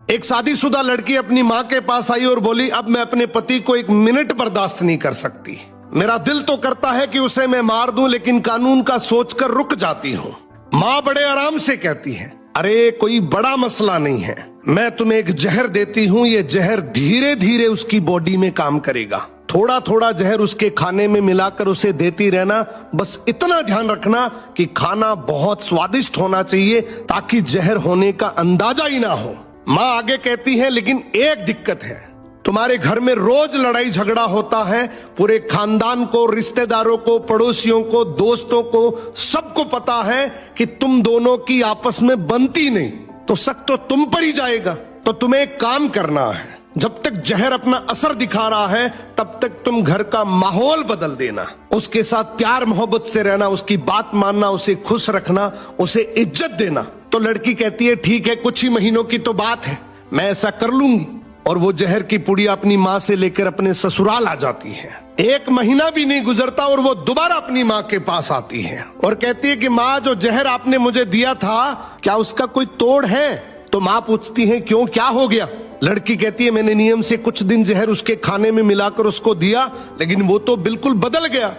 एक शादीशुदा लड़की अपनी माँ के पास आई और बोली, अब मैं अपने पति को 1 मिनट बर्दाश्त नहीं कर सकती। मेरा दिल तो करता है कि उसे मैं मार दूं, लेकिन कानून का सोचकर रुक जाती हूँ। माँ बड़े आराम से कहती है, अरे कोई बड़ा मसला नहीं है, मैं तुम्हें एक जहर देती हूँ, ये जहर धीरे धीरे उसकी बॉडी में काम करेगा। थोड़ा थोड़ा जहर उसके खाने में मिलाकर उसे देती रहना। बस इतना ध्यान रखना कि खाना बहुत स्वादिष्ट होना चाहिए ताकि जहर होने का अंदाजा ही ना हो। माँ आगे कहती है, लेकिन एक दिक्कत है, तुम्हारे घर में रोज लड़ाई झगड़ा होता है। पूरे खानदान को, रिश्तेदारों को, पड़ोसियों को, दोस्तों को, सबको पता है कि तुम दोनों की आपस में बनती नहीं, तो शक तो तुम पर ही जाएगा। तो तुम्हें एक काम करना है, जब तक जहर अपना असर दिखा रहा है तब तक तुम घर का माहौल बदल देना, उसके साथ प्यार मोहब्बत से रहना, उसकी बात मानना, उसे खुश रखना, उसे इज्जत देना। तो लड़की कहती है, ठीक है, कुछ ही महीनों की तो बात है, मैं ऐसा कर लूंगी। और वो जहर की पुड़िया अपनी माँ से लेकर अपने ससुराल आ जाती है। 1 महीना भी नहीं गुजरता और वो दोबारा अपनी माँ के पास आती है और कहती है कि माँ, जो जहर आपने मुझे दिया था, क्या उसका कोई तोड़ है? तो माँ पूछती है, क्यों, क्या हो गया? लड़की कहती है, मैंने नियम से कुछ दिन जहर उसके खाने में मिलाकर उसको दिया, लेकिन वो तो बिल्कुल बदल गया,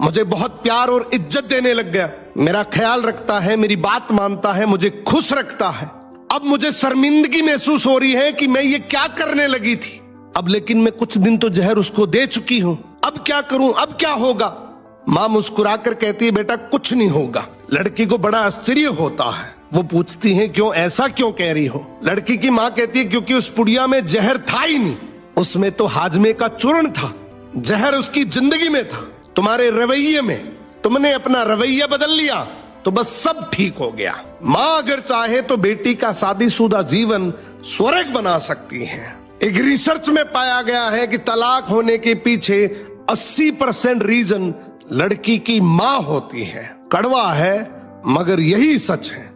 मुझे बहुत प्यार और इज्जत देने लग गया, मेरा ख्याल रखता है, मेरी बात मानता है, मुझे खुश रखता है। अब मुझे शर्मिंदगी महसूस हो रही है कि मैं ये क्या करने लगी थी। अब लेकिन मैं कुछ दिन तो जहर उसको दे चुकी हूँ, अब क्या करूं, अब क्या होगा? माँ मुस्कुराकर कहती है, बेटा कुछ नहीं होगा। लड़की को बड़ा आश्चर्य होता है। वो पूछती है, क्यों, ऐसा क्यों कह रही हो? लड़की की माँ कहती है, क्योंकि उस पुड़िया में जहर था ही नहीं, उसमें तो हाजमे का चूर्ण था। जहर उसकी जिंदगी में था, तुम्हारे रवैये में, तुमने अपना रवैया बदल लिया तो बस सब ठीक हो गया। माँ अगर चाहे तो बेटी का शादीशुदा जीवन स्वर्ग बना सकती है। एक रिसर्च में पाया गया है कि तलाक होने के पीछे 80% रीजन लड़की की माँ होती है। कड़वा है मगर यही सच है।